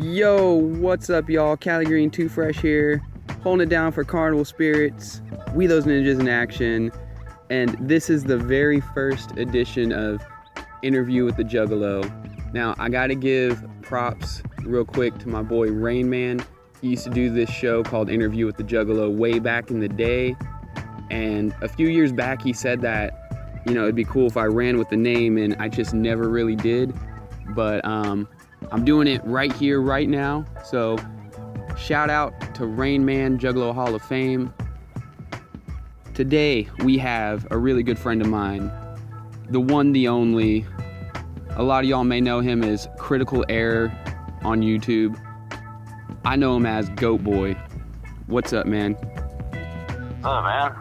Yo, what's up, y'all? Cali Green Too Fresh here, holding it down for CarnivalSpirits. We those ninjas in action, and this is the very first edition of Interview with the Juggalo. Now, I gotta give props real quick to my boy Rain Man. He used to do this show called Interview with the Juggalo way back in the day, and a few years back he said that, you know, it'd be cool if I ran with the name, and I just never really did. But I'm doing it right here, right now. So shout out to Rain Man, Juggalo Hall of Fame. Today we have a really good friend of mine, the one, the only. A lot of y'all may know him as Critical Error on YouTube. I know him as Goatboy. What's up, man? What's up, man?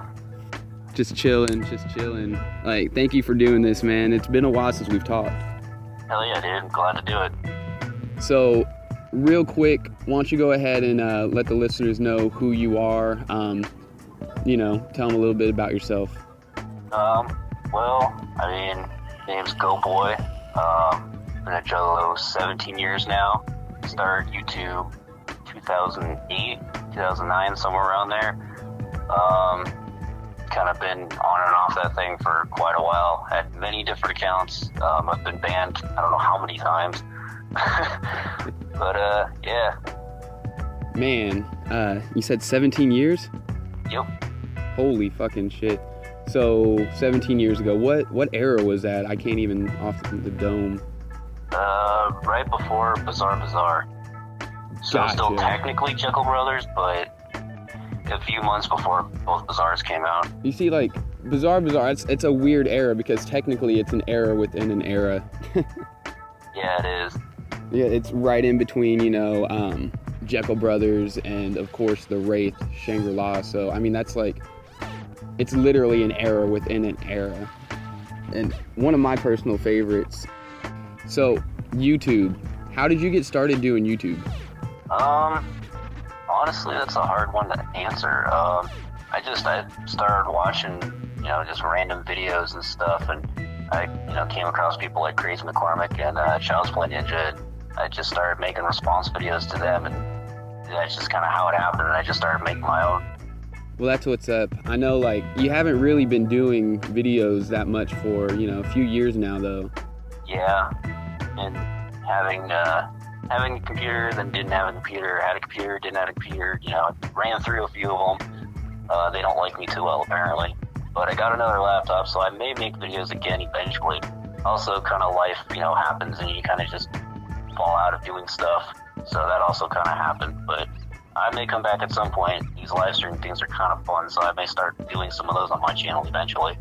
Just chilling. Like, thank you for doing this, man. It's been a while since we've talked. Hell yeah, dude. I'm glad to do it. So, real quick, why don't you go ahead and let the listeners know who you are. You know, tell them a little bit about yourself. Well, I mean, name's Goatboy. Been at Juggalo 17 years now. Started YouTube 2008, 2009, somewhere around there. Kind of been on and off that thing for quite a while. Had many different accounts. I've been banned I don't know how many times. But yeah. Man, you said 17 years? Yep. Holy fucking shit. So 17 years ago, what era was that? I can't even off the dome. Right before Bazaar. So Gotcha. Still technically Juggalo Brothers, but a few months before both Bazaars came out. You see, like, Bazaar, it's a weird era because technically it's an era within an era. Yeah, it is. Yeah, it's right in between, you know, Juggalo Brothers and, of course, the Wraith, Shangri-La. So, I mean, that's like, it's literally an era within an era. And one of my personal favorites. So, YouTube. How did you get started doing YouTube? Honestly, that's a hard one to answer. I started watching, you know, just random videos and stuff, and I, you know, came across people like Crazy McCormick and Child's Play Ninja. And I just started making response videos to them, and that's just kind of how it happened. And I just started making my own. Well, that's what's up. I know, like, you haven't really been doing videos that much for, you know, a few years now, though. Yeah, and having a computer, then didn't have a computer, had a computer, didn't have a computer, you know, ran through a few of them. They don't like me too well, apparently. But I got another laptop, so I may make videos again eventually. Also, kind of life, you know, happens, and you kind of just fall out of doing stuff. So that also kind of happened. But I may come back at some point. These live stream things are kind of fun, so I may start doing some of those on my channel eventually.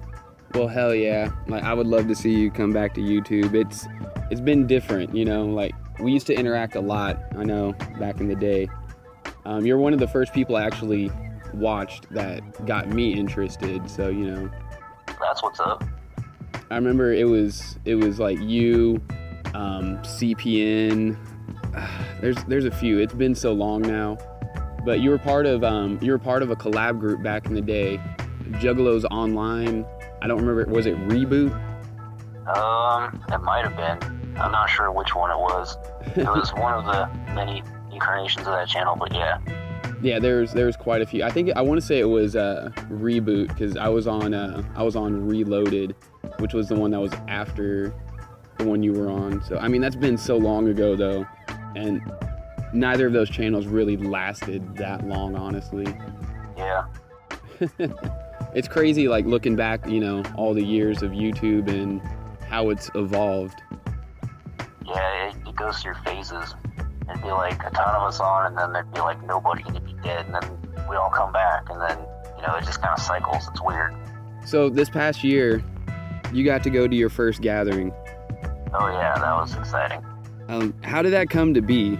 Well, hell yeah. Like, I would love to see you come back to YouTube. It's been different, you know, like, we used to interact a lot, I know, back in the day. You're one of the first people I actually watched that got me interested, so, you know. That's what's up. I remember it was like you, CPN, there's a few. It's been so long now. But you were part of a collab group back in the day, Juggalo's Online. I don't remember, was it Reboot? It might have been. I'm not sure which one it was. It was one of the many incarnations of that channel, but yeah. Yeah, there's quite a few. I want to say it was Reboot, because I was on Reloaded, which was the one that was after the one you were on. So I mean, that's been so long ago though, and neither of those channels really lasted that long, honestly. Yeah. It's crazy, like, looking back, you know, all the years of YouTube and how it's evolved. Yeah, it goes through phases. It'd be like a ton of us on, and then there'd be like nobody, and it'd be dead, and then we all come back, and then, you know, it just kind of cycles. It's weird. So this past year, you got to go to your first gathering. Oh yeah, that was exciting. How did that come to be?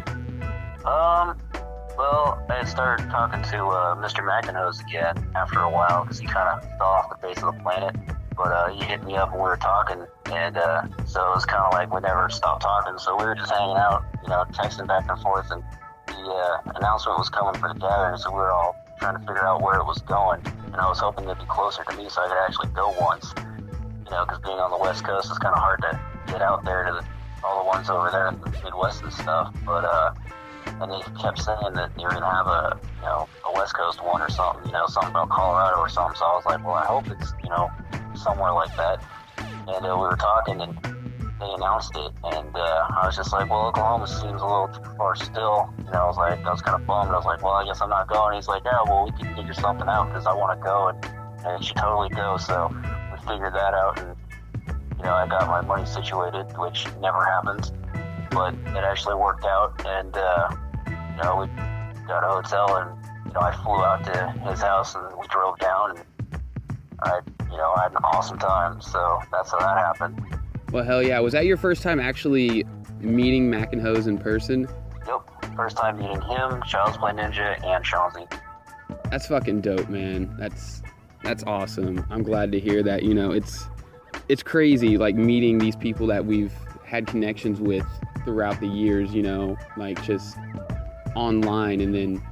Well, I started talking to Mr. Magnanose again after a while, because he kind of fell off the face of the planet. But he hit me up when we were talking, and so it was kind of like we never stopped talking. So we were just hanging out, you know, texting back and forth, and the announcement was coming for the gathering, so we were all trying to figure out where it was going. And I was hoping it'd be closer to me so I could actually go once, you know, because being on the West Coast is kind of hard to get out there to all the ones over there in the Midwest and stuff. But and they kept saying that you're gonna have a West Coast one or something, something about Colorado or something. So I was like, well, I hope it's somewhere like that. And we were talking, and they announced it, and I was just like, well, Oklahoma seems a little too far still. I was kind of bummed. I was like, well, I guess I'm not going. He's like, yeah, well, we can figure something out because I want to go, and you should totally go. So we figured that out, and I got my money situated, which never happens, but it actually worked out, and we got a hotel, and I flew out to his house, and we drove down, and I had an awesome time. So that's how that happened. Well, hell yeah. Was that your first time actually meeting Mac and Hose in person? Yep. First time meeting him, Child's Play Ninja, and Chauncey. That's fucking dope, man. That's awesome. I'm glad to hear that. It's crazy, like, meeting these people that we've had connections with throughout the years, like, just online, and then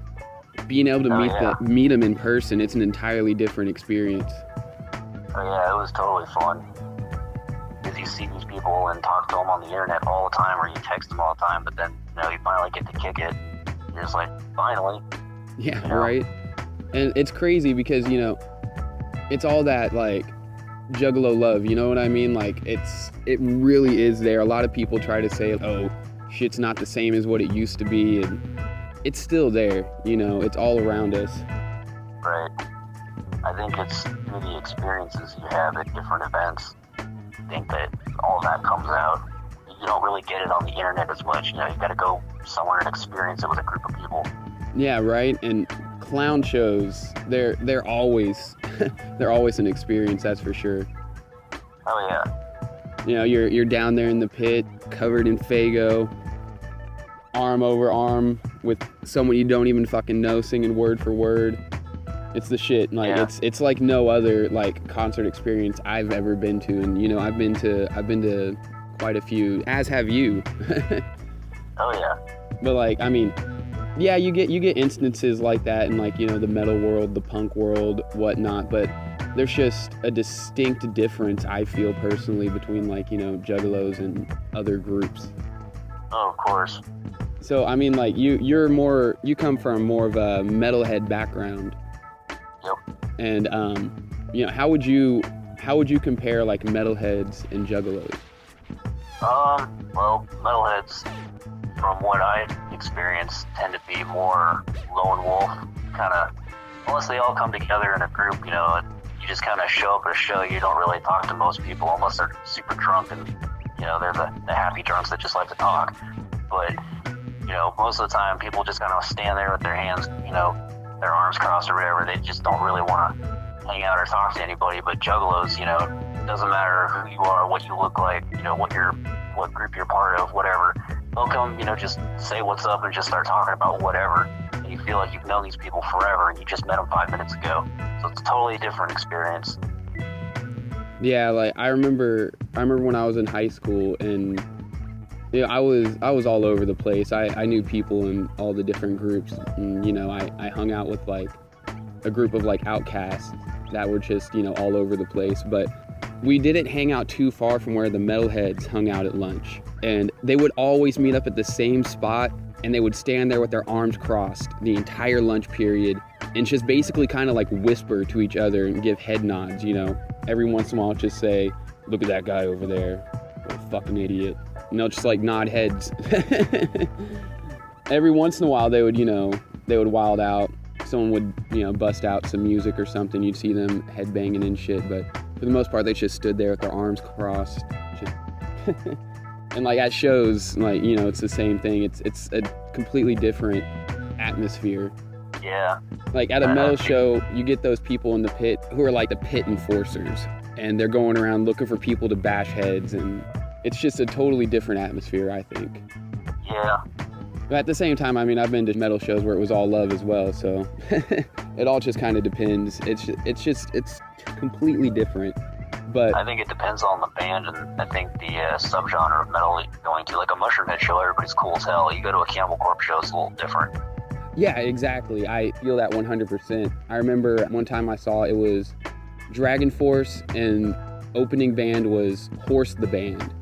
being able to meet them in person. It's an entirely different experience. Oh yeah, it was totally fun. Because you see these people and talk to them on the internet all the time, or you text them all the time, but then you finally get to kick it. You're just like, finally. Yeah, right. And it's crazy because it's all that, like, Juggalo love, you know what I mean? Like, it really is there. A lot of people try to say, oh, shit's not the same as what it used to be, and it's still there. It's all around us. Right. I think it's through the experiences you have at different events. I think that all that comes out. You don't really get it on the internet as much. You got to go somewhere and experience it with a group of people. Yeah, right. And clown shows, they're always they're always an experience, that's for sure. Oh yeah. You're down there in the pit, covered in Faygo, arm over arm with someone you don't even fucking know, singing word for word. It's the shit. Like, yeah. It's like no other, like, concert experience I've ever been to, and I've been to quite a few, as have you. Oh yeah. But, like, I mean, yeah, you get instances like that in, like, the metal world, the punk world, whatnot, but there's just a distinct difference, I feel personally, between, like, Juggalos and other groups. Oh, of course. So, I mean, like, you come from more of a metalhead background. Yep. And how would you compare, like, metalheads and Juggalos? Well, metalheads, from what I experienced, tend to be more lone wolf, kind of, unless they all come together in a group, you just kind of show up at a show. You don't really talk to most people unless they're super drunk, and they're the happy drunks that just like to talk. But most of the time, people just kind of stand there with their hands, their arms crossed or whatever. They just don't really want to hang out or talk to anybody. But Juggalos, it doesn't matter who you are, what you look like, what group you're part of, whatever. They'll come, just say what's up and just start talking about whatever. And you feel like you've known these people forever, and you just met them 5 minutes ago. So it's a totally different experience. Yeah, like, I remember when I was in high school, and I was all over the place. I knew people in all the different groups, and I hung out with, like, a group of, like, outcasts that were just all over the place. But we didn't hang out too far from where the metalheads hung out at lunch, and they would always meet up at the same spot, and they would stand there with their arms crossed the entire lunch period and just basically kind of, like, whisper to each other and give head nods. Every once in a while, just say, "Look at that guy over there, what a fucking idiot." Just, like, nod heads. Every once in a while, they would wild out. Someone would, bust out some music or something. You'd see them headbanging and shit. But for the most part, they just stood there with their arms crossed. And, like, at shows, like, it's the same thing. It's a completely different atmosphere. Yeah. Like, at a metal show, you get those people in the pit who are, like, the pit enforcers. And they're going around looking for people to bash heads, and it's just a totally different atmosphere, I think. Yeah. But at the same time, I mean, I've been to metal shows where it was all love as well, so it all just kind of depends. It's completely different. But I think it depends on the band, and I think the subgenre of metal you're going to. Like a Mushroomhead show, everybody's cool as hell. You go to a Cannibal Corpse show, it's a little different. Yeah, exactly. I feel that 100%. I remember one time I saw it was Dragonforce, and opening band was Horse the Band.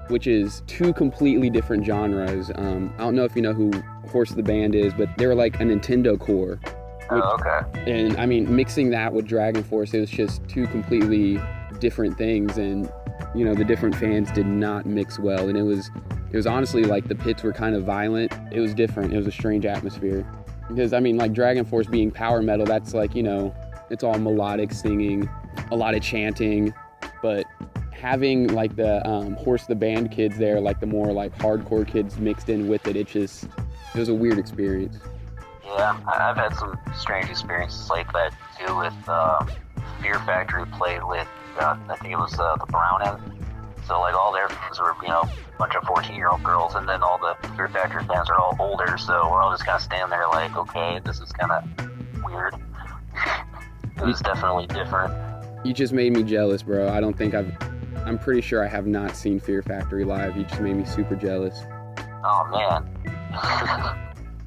which is two completely different genres. I don't know if you know who Horse the Band is, but they're like a Nintendo core. Oh, okay. And I mean, mixing that with Dragonforce, it was just two completely different things, and you know, the different fans did not mix well, and it was honestly like the pits were kind of violent. It was different. It was a strange atmosphere. Because I mean, like Dragonforce being power metal, that's like, you know, it's all melodic singing, a lot of chanting, but having like the Horse the Band kids there, like the more like hardcore kids mixed in with it, it was a weird experience. Yeah, I've had some strange experiences like that too with Fear Factory played with, I think it was the Browning. So like all their fans were, you know, a bunch of 14-year-old girls, and then all the Fear Factory fans are all older, so we're all just kind of standing there like, okay, this is kind of weird. It was definitely different. You just made me jealous, bro. I'm pretty sure I have not seen Fear Factory live. You just made me super jealous. Oh,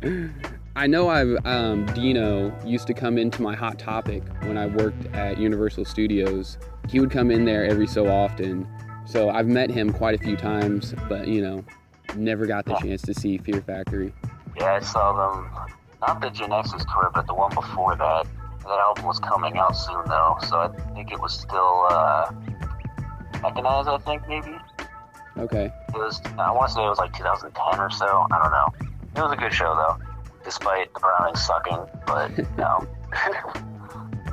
man. I know Dino used to come into my Hot Topic when I worked at Universal Studios. He would come in there every so often. So I've met him quite a few times, but, you know, never got the chance to see Fear Factory. Yeah, I saw them, not the Gen X's tour, but the one before that. That album was coming out soon, though, so I think it was still Mechanized, I think, maybe? Okay. It was, I want to say it was like 2010 or so, I don't know. It was a good show, though, despite the Browning sucking, but, no.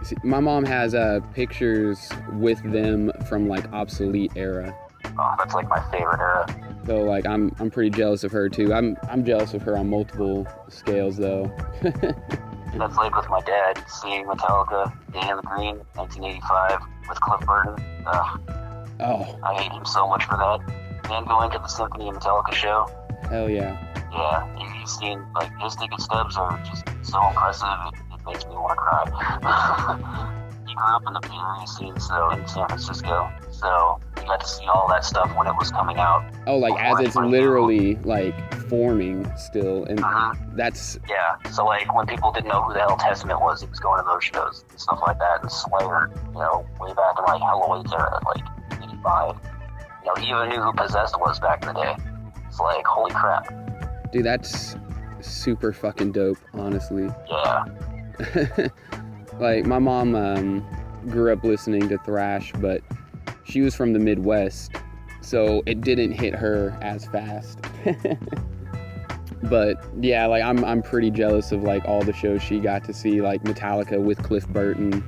See, my mom has pictures with them from like obsolete era. Oh, that's like my favorite era. So like I'm pretty jealous of her too. I'm jealous of her on multiple scales though. That's like with my dad seeing Metallica, Day in the Green, 1985 with Cliff Burton. Oh. I hate him so much for that. And going to the Symphony of Metallica show. Hell yeah. Yeah, he's seen like his ticket stubs are just so impressive. It makes me want to cry. He grew up in the Bay Area scene, so in San Francisco, so he got to see all that stuff when it was coming out. Oh, like as it's literally like forming still, and that's So like when people didn't know who the hell Testament was, he was going to those shows and stuff like that, and Slayer, you know, way back in like LYTE era, like 85. You know, he even knew who Possessed was back in the day. It's like, holy crap. Dude, that's super fucking dope, honestly. Yeah. Like my mom grew up listening to thrash, but she was from the Midwest, so it didn't hit her as fast. But yeah, like I'm pretty jealous of like all the shows she got to see, like Metallica with Cliff Burton,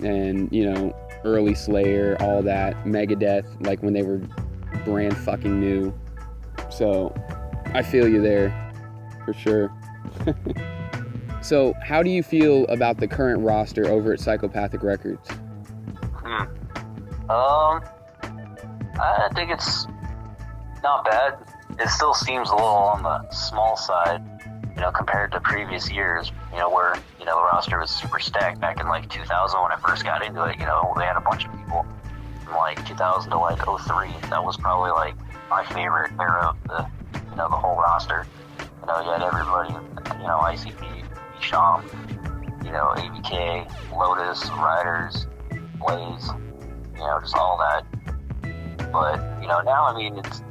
and you know, early Slayer, all that, Megadeth, like when they were brand fucking new. So I feel you there, for sure. So, how do you feel about the current roster over at Psychopathic Records? I think it's not bad. It still seems a little on the small side, you know, compared to previous years, you know, where, you know, the roster was super stacked back in like 2000 when I first got into it. You know, they had a bunch of people from like 2000 to like 03. That was probably like my favorite era of the, you know, the whole roster. You know, you had everybody, you know, ICP, Sham, you know, ABK, Lotus, Riders, Blaze, you know, just all that. But, you know, now, I mean, it's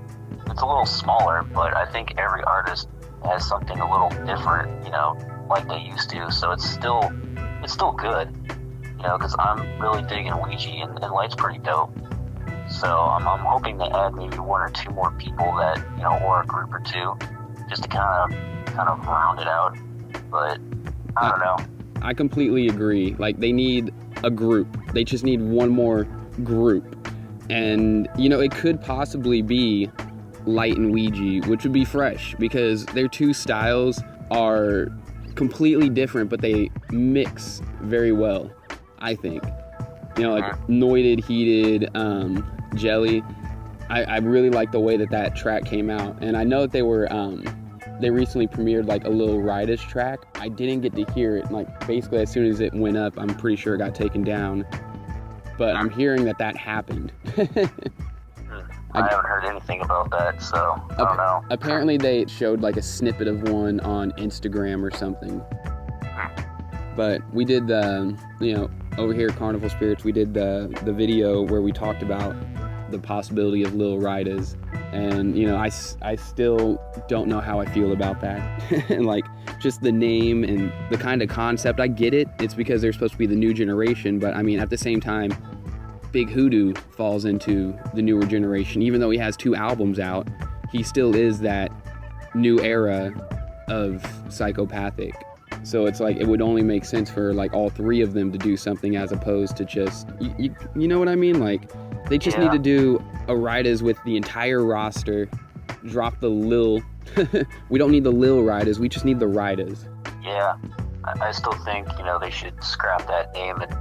a little smaller, but I think every artist has something a little different, you know, like they used to. So it's still good, you know, because I'm really digging Ouija, and LYTE's pretty dope. So I'm hoping they add maybe one or two more people that, you know, or a group or two, just to kind of round it out. But I don't know. I completely agree. Like, they need a group. They just need one more group. And, you know, it could possibly be LYTE and Ouija, which would be fresh, because their two styles are completely different, but they mix very well, I think. You know, like Noited, Heated, Jelly. I really like the way that track came out. And I know that they were... they recently premiered like a little Riders track. I didn't get to hear it. Like basically as soon as it went up, I'm pretty sure it got taken down. But I'm hearing that happened. I haven't heard anything about that, so I don't know. Apparently they showed like a snippet of one on Instagram or something. But we did you know, over here at CarnivalSpirits, we did the video where we talked about the possibility of Lil Riders, And, I still don't know how I feel about that. And, like, just the name and the kind of concept, I get it. It's because they're supposed to be the new generation. But, I mean, at the same time, Big Hoodoo falls into the newer generation. Even though he has 2 albums out, he still is that new era of Psychopathic. So it's like, it would only make sense for, like, all 3 of them to do something as opposed to just, you know what I mean? Like, they just need to do a Riders with the entire roster, drop the Lil. We don't need the Lil Riders, we just need the Riders. Yeah, I still think, they should scrap that name and,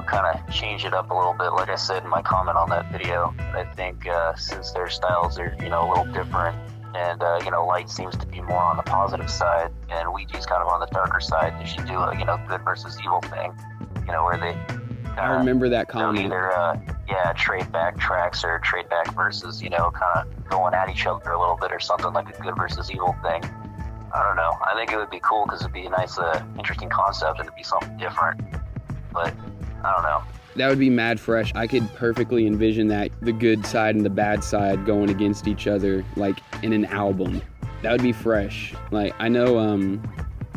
kind of change it up a little bit. Like I said in my comment on that video, I think since their styles are, a little different, and, LYTE seems to be more on the positive side, and Ouija's kind of on the darker side, they should do a, good versus evil thing, where they I remember that comment. Either, trade back tracks or trade back verses, kind of going at each other a little bit or something, like a good versus evil thing. I don't know. I think it would be cool because it'd be a nice, interesting concept, and it'd be something different. But I don't know. That would be mad fresh. I could perfectly envision that, the good side and the bad side going against each other, like in an album. That would be fresh. Like, I know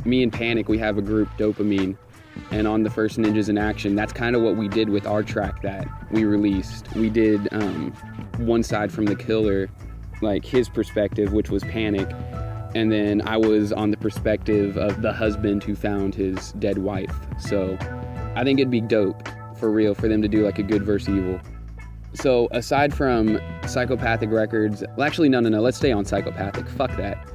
me and Panic, we have a group, Dopamine, and on the first Ninjas in Action, that's kind of what we did with our track that we released. We did one side from the killer, like his perspective, which was Panic, and then I was on the perspective of the husband who found his dead wife. So I think it'd be dope, for real, for them to do like a good versus evil. So aside from Psychopathic Records, well, actually, no, let's stay on Psychopathic. Fuck that.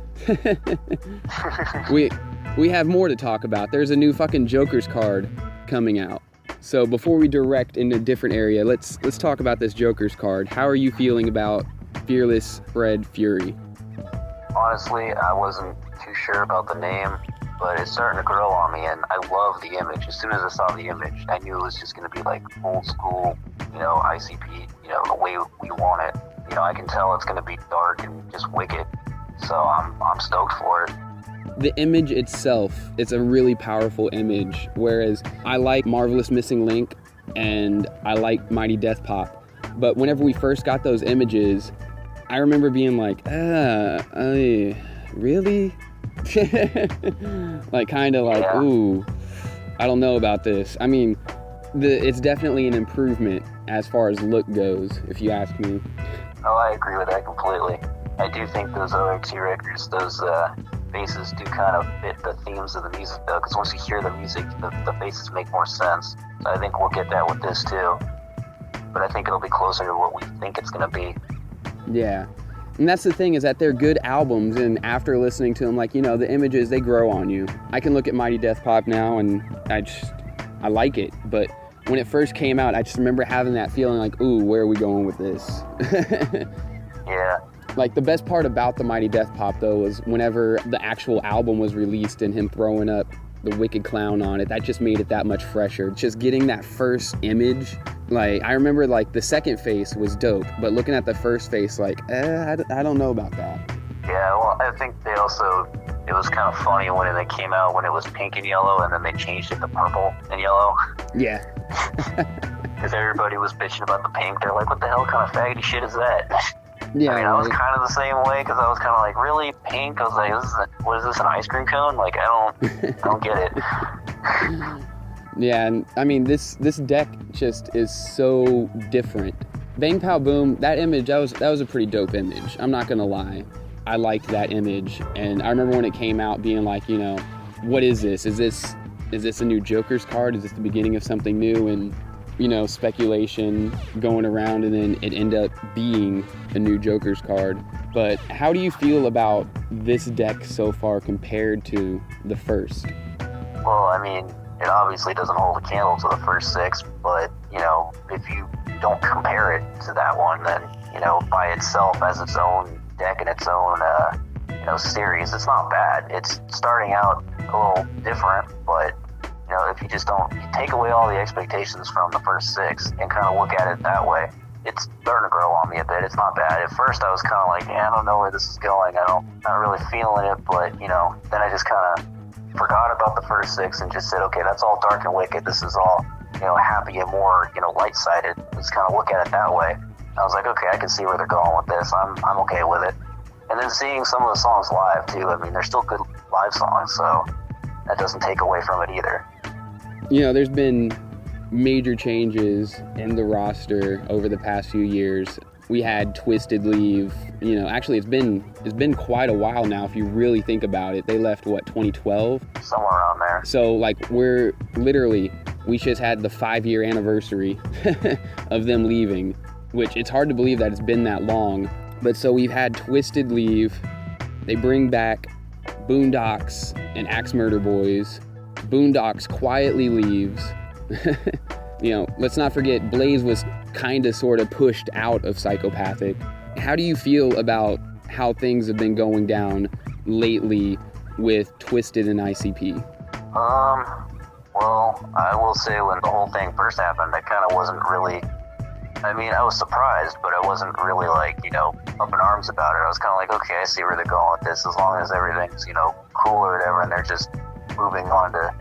We have more to talk about. There's a new fucking Joker's card coming out. So before we direct in a different area, let's talk about this Joker's card. How are you feeling about Fearless Fred Fury? Honestly, I wasn't too sure about the name, but it's starting to grow on me, and I love the image. As soon as I saw the image, I knew it was just going to be like old school, ICP, the way we want it. I can tell it's going to be dark and just wicked. So I'm stoked for it. The image itself, it's a really powerful image, whereas I like Marvelous Missing Link and I like Mighty Death Pop. But whenever we first got those images, I remember being like, really? Like, kind of like, yeah. Ooh, I don't know about this. I mean, it's definitely an improvement as far as look goes, if you ask me. Oh, I agree with that completely. I do think those OXC records, those faces do kind of fit the themes of the music, though, because once you hear the music, the faces make more sense. So I think we'll get that with this, too. But I think it'll be closer to what we think it's going to be. Yeah. And that's the thing, is that they're good albums, and after listening to them, like, the images, they grow on you. I can look at Mighty Death Pop now, and I like it. But when it first came out, I just remember having that feeling like, ooh, where are we going with this? Yeah. Like, the best part about the Mighty Death Pop, though, was whenever the actual album was released and him throwing up the Wicked Clown on it, that just made it that much fresher. Just getting that first image, like, I remember, like, the second face was dope, but looking at the first face, like, I don't know about that. Yeah, well, I think they also, it was kind of funny when they came out when it was pink and yellow, and then they changed it to purple and yellow. Yeah. Because everybody was bitching about the pink. They're like, what the hell kind of faggoty shit is that? Yeah, I mean, I was kind of the same way, because I was kind of like, really, pink? I was like, what is this, an ice cream cone? Like, I don't get it. Yeah, and I mean, this deck just is so different. Bang Pow Boom, that image, that was a pretty dope image. I'm not gonna lie. I liked that image, and I remember when it came out being like, what is this? Is this a new Joker's card? Is this the beginning of something new? And speculation going around, and then it ended up being a new Joker's card. But how do you feel about this deck so far compared to the first? Well, I mean, it obviously doesn't hold a candle to the first 6, but, if you don't compare it to that one, then, by itself as its own deck and its own, series, it's not bad. It's starting out a little different, but if you just don't, you take away all the expectations from the first 6 and kind of look at it that way, it's starting to grow on me a bit. It's not bad. At first I was kind of like, I don't know where this is going. Not really feeling it, but, then I just kind of forgot about the first 6 and just said, okay, that's all dark and wicked. This is all, happy and more, light-sided. Let's kind of look at it that way. I was like, okay, I can see where they're going with this. I'm okay with it. And then seeing some of the songs live too. I mean, they're still good live songs, so that doesn't take away from it either. You know, there's been major changes in the roster over the past few years. We had Twisted leave. You know, actually it's been quite a while now if you really think about it. They left, what, 2012? Somewhere around there. So like we just had the 5-year anniversary of them leaving, which it's hard to believe that it's been that long. But so we've had Twisted leave. They bring back Boondocks and Axe Murder Boys. Boondocks quietly leaves. You know, let's not forget Blaze was kind of sort of pushed out of Psychopathic. How do you feel about how things have been going down lately with Twisted and ICP? Well, I will say when the whole thing first happened, I kind of wasn't really, I mean, I was surprised, but I wasn't really like, you know, up in arms about it. I was kind of like, okay, I see where they're going with this, as long as everything's, you know, cool or whatever, and they're just moving on to,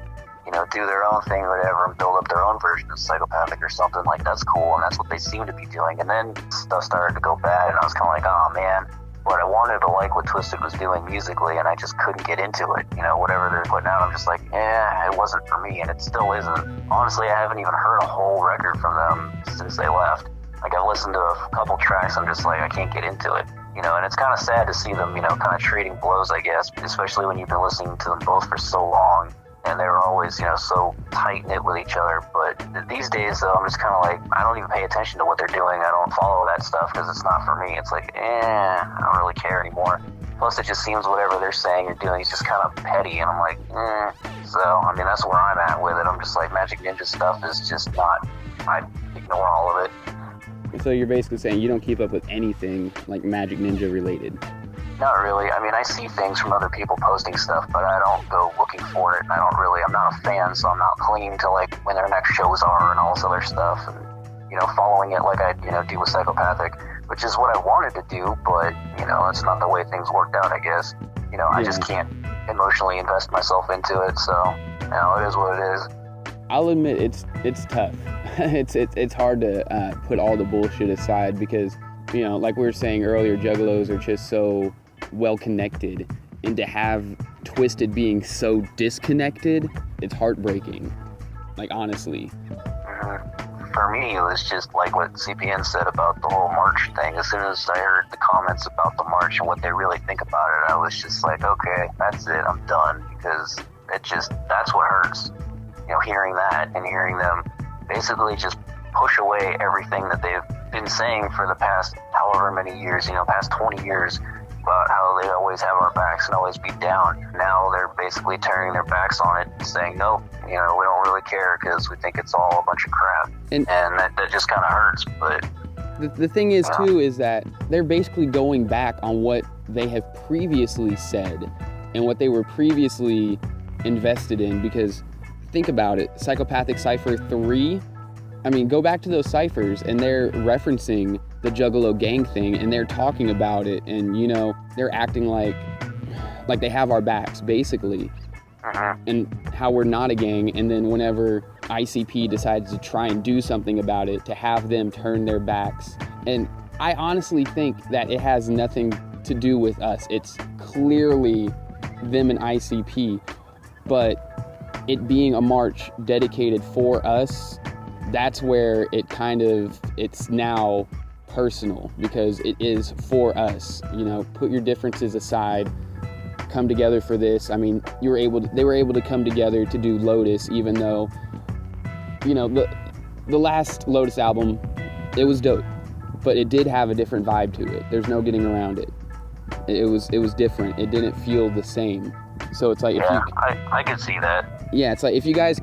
you know, do their own thing or whatever and build up their own version of Psychopathic or something. Like, that's cool, and that's what they seem to be doing. And then stuff started to go bad, and I was kind of like, oh man, but I wanted to like what Twisted was doing musically, and I just couldn't get into it. You know, whatever they're putting out, I'm just like, it wasn't for me, and it still isn't. Honestly, I haven't even heard a whole record from them since they left. Like, I've listened to a couple tracks, I'm just like, I can't get into it. You know, and it's kind of sad to see them, you know, kind of trading blows, I guess, especially when you've been listening to them both for so long. And they were always, you know, so tight-knit with each other. But these days, though, I'm just kind of like, I don't even pay attention to what they're doing. I don't follow that stuff because it's not for me. It's like, I don't really care anymore. Plus, it just seems whatever they're saying or doing is just kind of petty. And I'm like, So, I mean, that's where I'm at with it. I'm just like, Magic Ninja stuff is just not, I ignore all of it. So you're basically saying you don't keep up with anything like Magic Ninja related? Not really. I mean, I see things from other people posting stuff, but I don't go looking for it. I'm not a fan, so I'm not clinging to like when their next shows are and all this other stuff, and, you know, following it like I, you know, do with Psychopathic, which is what I wanted to do, but, you know, it's not the way things worked out, I guess. You know, I just can't emotionally invest myself into it, so, you know, it is what it is. I'll admit it's tough. it's hard to put all the bullshit aside because, you know, like we were saying earlier, Juggalos are just so well connected, and to have Twisted being so disconnected, it's heartbreaking. Like, honestly. For me, it was just like what CPN said about the whole March thing. As soon as I heard the comments about the March and what they really think about it, I was just like, okay, that's it, I'm done, because that's what hurts. You know, hearing that and hearing them basically just push away everything that they've been saying for the past however many years, you know, past 20 years, about how they always have our backs and always be down. Now they're basically turning their backs on it, saying, nope, you know, we don't really care because we think it's all a bunch of crap. And that just kind of hurts. But the thing is, too, is that they're basically going back on what they have previously said and what they were previously invested in, because think about it, Psychopathic Cypher 3, I mean, go back to those ciphers and they're referencing the Juggalo gang thing and they're talking about it, and, you know, they're acting like they have our backs, basically, and how we're not a gang. And then whenever ICP decides to try and do something about it, to have them turn their backs. And I honestly think that it has nothing to do with us. It's clearly them and ICP, but it being a march dedicated for us, that's where it's now personal, because it is for us. You know, put your differences aside, come together for this. I mean, they were able to come together to do Lotus, even though, you know, the last Lotus album, it was dope, but it did have a different vibe to it. There's no getting around it. It was different. It didn't feel the same. So it's like, I could see that. Yeah, it's like, if you guys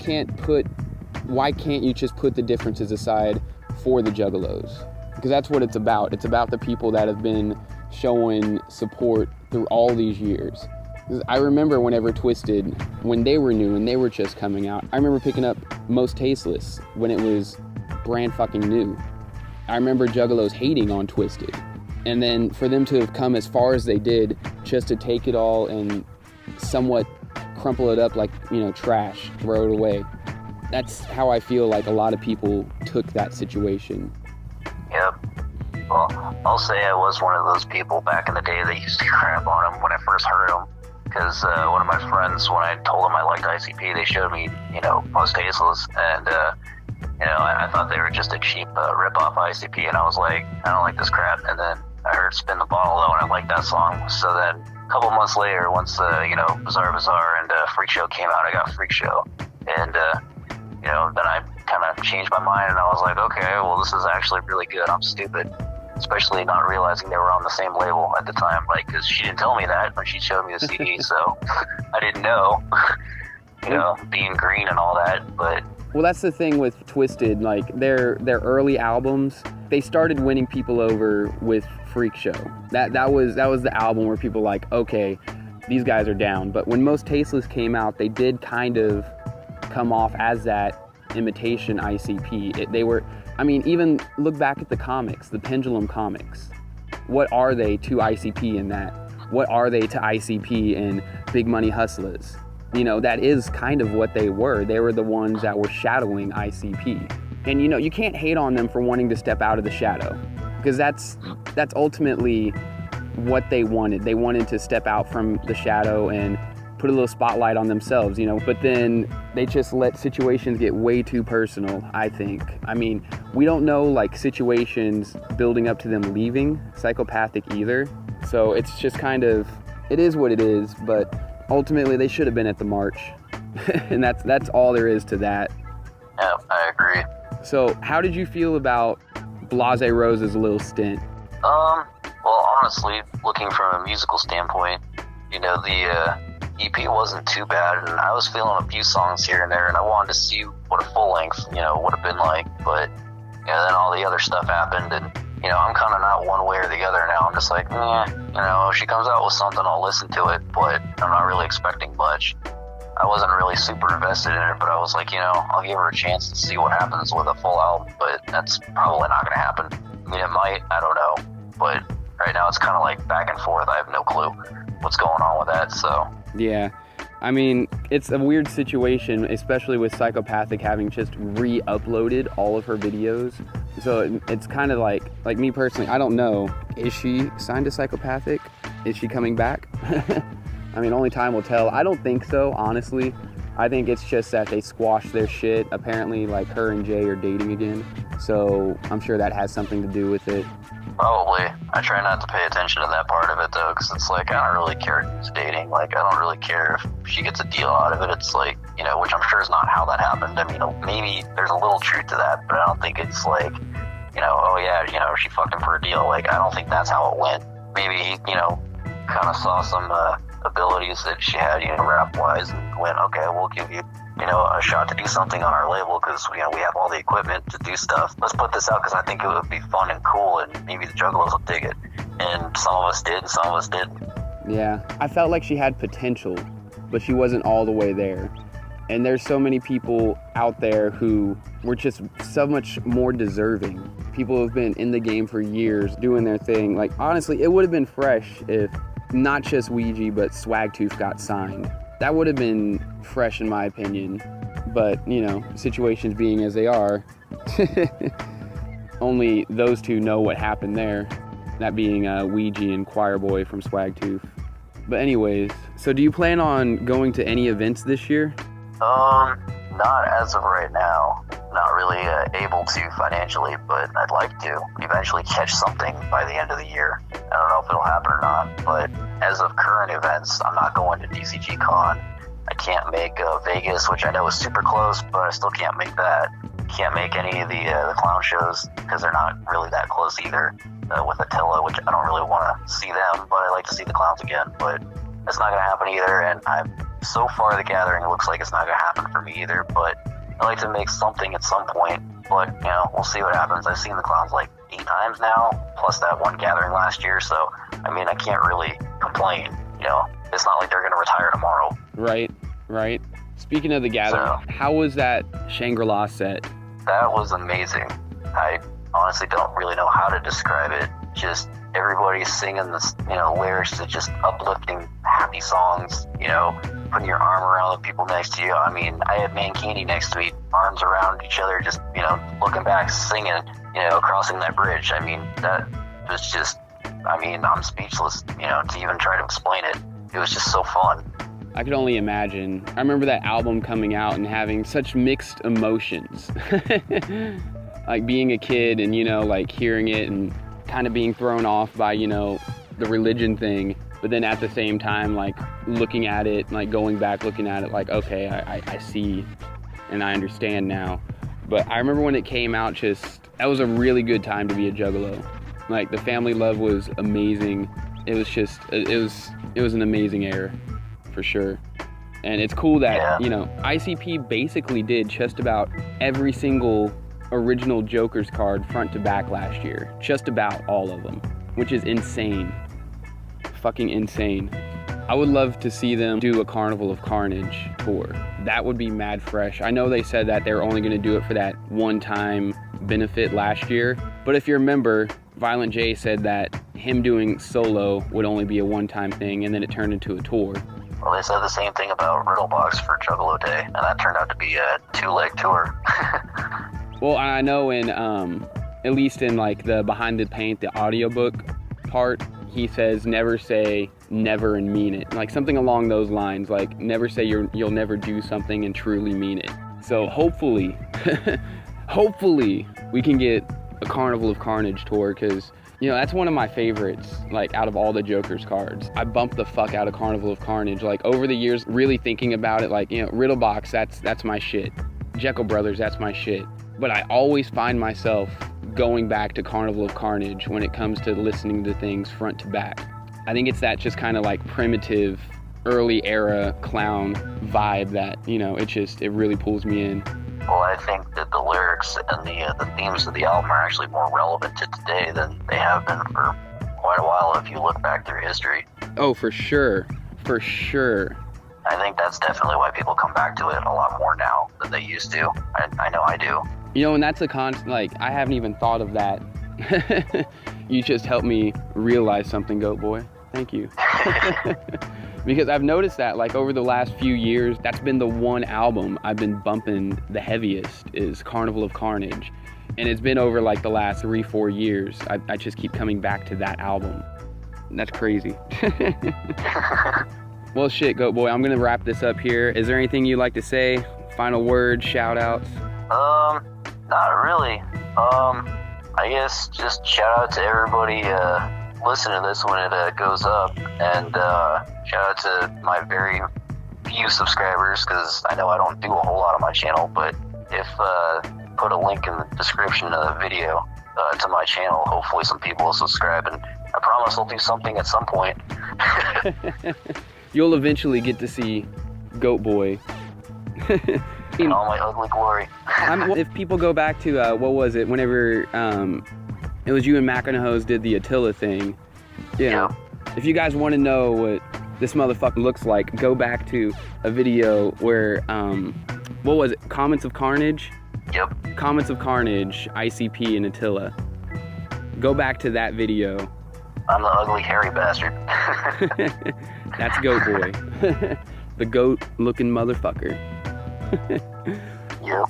why can't you just put the differences aside for the Juggalos? Because that's what it's about. It's about the people that have been showing support through all these years. Because I remember whenever Twisted, when they were new and they were just coming out, I remember picking up Most Tasteless when it was brand fucking new. I remember Juggalos hating on Twisted. And then for them to have come as far as they did, just to take it all and somewhat crumple it up like, you know, trash, throw it away. That's how I feel like a lot of people took that situation. Yep. Well, I'll say I was one of those people back in the day that used to crap on them when I first heard them. Because one of my friends, when I told them I liked ICP, they showed me, most tasteless, and I thought they were just a cheap rip-off ICP, and I was like, I don't like this crap. And then I heard Spin the Bottle, though, and I liked that song. So then a couple months later, once Bizarre and Freak Show came out, I got Freak Show, and then I kind of changed my mind, and I was like, okay, well, this is actually really good. I'm stupid. Especially not realizing they were on the same label at the time, because she didn't tell me that when she showed me the CD, so I didn't know, being green and all that, but... Well, that's the thing with Twisted, their early albums, they started winning people over with Freak Show. That was the album where people were like, okay, these guys are down, but when Most Tasteless came out, they did kind of come off as that imitation ICP. They were... even look back at the comics, the Pendulum comics. What are they to ICP in that? What are they to ICP in Big Money Hustlers? That is kind of what they were. They were the ones that were shadowing ICP. And you can't hate on them for wanting to step out of the shadow, because that's ultimately what they wanted. They wanted to step out from the shadow and put a little spotlight on themselves, but then they just let situations get way too personal, I think. We don't know situations building up to them leaving Psychopathic either, so it's just kind of, it is what it is, but ultimately they should have been at the march. And that's all there is to that. Yeah, I agree. So how did you feel about Blase Rose's little stint? Well, honestly, looking from a musical standpoint, the EP wasn't too bad, and I was feeling a few songs here and there, and I wanted to see what a full length, would have been like, but, then all the other stuff happened, and, I'm kind of not one way or the other now. I'm just like, if she comes out with something, I'll listen to it, but I'm not really expecting much. I wasn't really super invested in it, but I was like, I'll give her a chance to see what happens with a full album, but that's probably not going to happen. It might, I don't know, but right now it's kind of like back and forth. I have no clue what's going on with that, so... Yeah, it's a weird situation, especially with Psychopathic having just re-uploaded all of her videos. So it's kind of like me personally, I don't know. Is she signed to Psychopathic? Is she coming back? Only time will tell. I don't think so, honestly. I think it's just that they squashed their shit. Apparently, her and Jay are dating again. So I'm sure that has something to do with it. Probably. I try not to pay attention to that part of it, though, because it's I don't really care who's dating. I don't really care if she gets a deal out of it. It's which I'm sure is not how that happened. Maybe there's a little truth to that, but I don't think it's oh yeah, she fucking for a deal. I don't think that's how it went. Maybe he, kind of saw some abilities that she had, rap-wise, and went, okay, we'll give you, a shot to do something on our label, because, we have all the equipment to do stuff. Let's put this out, because I think it would be fun and cool, and maybe the Juggalos will dig it. And some of us did, and some of us didn't. Yeah, I felt like she had potential, but she wasn't all the way there. And there's so many people out there who were just so much more deserving. People who have been in the game for years doing their thing. Honestly, it would have been fresh if not just Ouija, but Swagtooth got signed. That would have been fresh in my opinion. But, situations being as they are, only those two know what happened there. That being Ouija and Choirboy from Swagtooth. But anyways, so do you plan on going to any events this year? Not as of right now. Not really able to financially, but I'd like to eventually catch something by the end of the year. I don't know if it'll happen or not, but as of current events, I'm not going to DCG Con. I can't make Vegas, which I know is super close, but I still can't make that. Can't make any of the clown shows, because they're not really that close either, with Attila, which I don't really want to see them, but I like to see the clowns again, but that's not going to happen either, and so far the gathering looks like it's not going to happen for me either, but I like to make something at some point, but, we'll see what happens. I've seen the clowns 8 times now, plus that one gathering last year, so, I can't really complain, It's not like they're going to retire tomorrow. Right. Speaking of the gathering, how was that Shangri-La set? That was amazing. I honestly don't really know how to describe it. Just everybody singing this, lyrics to just uplifting, happy songs, putting your arm around the people next to you. I mean, I had Mankini next to me, arms around each other, just, you know, looking back, singing, you know, crossing that bridge. I mean, that was just, I mean, I'm speechless, you know, to even try to explain it. It was just so fun. I could only imagine. I remember that album coming out and having such mixed emotions. Like being a kid and, you know, like hearing it and kind of being thrown off by, you know, the religion thing. But then at the same time, like looking at it, like going back, looking at it like, okay, I see and I understand now. But I remember when it came out, just, that was a really good time to be a Juggalo. Like the family love was amazing. It was just, it was an amazing era. For sure. And it's cool that, you know, ICP basically did just about every single original Joker's card front to back last year. Just about all of them, which is insane. Fucking insane. I would love to see them do a Carnival of Carnage tour. That would be mad fresh. I know they said that they were only going to do it for that one-time benefit last year, but if you remember, Violent J said that him doing solo would only be a one-time thing, and then it turned into a tour. Well, they said the same thing about Riddlebox for Juggalo Day, and that turned out to be a 2-leg tour. Well, I know in, at least in like the Behind the Paint, the audiobook part, he says never say never and mean it. Like something along those lines, like never say you'll never do something and truly mean it. So hopefully, hopefully we can get a Carnival of Carnage tour, because you know, that's one of my favorites, like, out of all the Joker's cards. I bumped the fuck out of Carnival of Carnage. Like, over the years, really thinking about it, like, you know, Riddlebox, that's my shit. Jekyll Brothers, that's my shit. But I always find myself going back to Carnival of Carnage when it comes to listening to things front to back. I think it's that just kind of, like, primitive, early era clown vibe that, you know, it really pulls me in. Well, I think that the lyrics and the themes of the album are actually more relevant to today than they have been for quite a while if you look back through history. Oh, for sure. For sure. I think that's definitely why people come back to it a lot more now than they used to. I know I do. You know, and that's like, I haven't even thought of that. You just helped me realize something, Goatboy. Thank you. Because I've noticed that, like, over the last few years, that's been the one album I've been bumping the heaviest, is Carnival of Carnage. And it's been over, like, the last 3-4 years. I just keep coming back to that album. And that's crazy. Well, shit, Goatboy, I'm gonna wrap this up here. Is there anything you'd like to say? Final words, shout-outs? Not really. I guess just shout-out to everybody, listen to this when it goes up, and shout out to my very few subscribers, because I know I don't do a whole lot on my channel, but if put a link in the description of the video to my channel, hopefully some people will subscribe, and I promise I'll do something at some point. You'll eventually get to see Goatboy in all my ugly glory. If people go back to what was it, whenever it was you and Macanahos did the Attila thing. You know, if you guys want to know what this motherfucker looks like, go back to a video where, what was it? Comments of Carnage? Yep. Comments of Carnage, ICP, and Attila. Go back to that video. I'm the ugly, hairy bastard. That's Goatboy. The goat-looking motherfucker. Yep.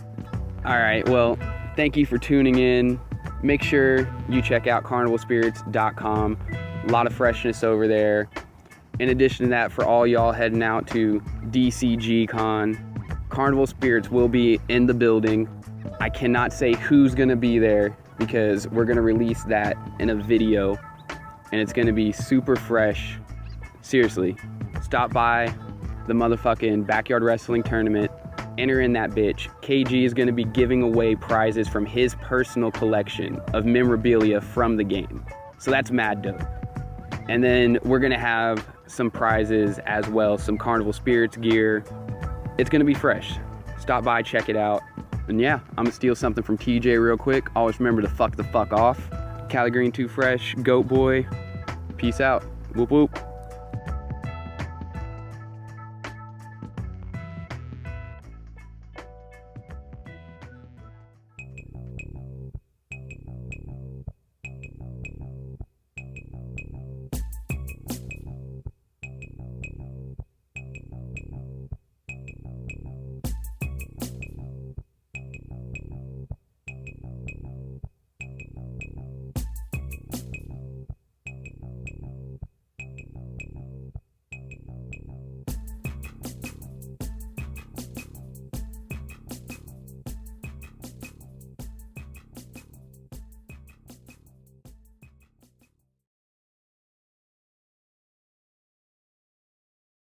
All right, well, thank you for tuning in. Make sure you check out CarnivalSpirits.com. A lot of freshness over there. In addition to that, for all y'all heading out to DCG Con, Carnival Spirits will be in the building. I cannot say who's gonna be there because we're gonna release that in a video and it's gonna be super fresh. Seriously, stop by the motherfucking Backyard Wrestling Tournament. Enter in that bitch. KG is going to be giving away prizes from his personal collection of memorabilia from the game. So that's mad dope. And then we're going to have some prizes as well, some Carnival Spirits gear. It's going to be fresh. Stop by, check it out. And yeah, I'm going to steal something from TJ real quick. Always remember to fuck the fuck off. Cali Green Too Fresh, Goatboy. Peace out. Whoop whoop.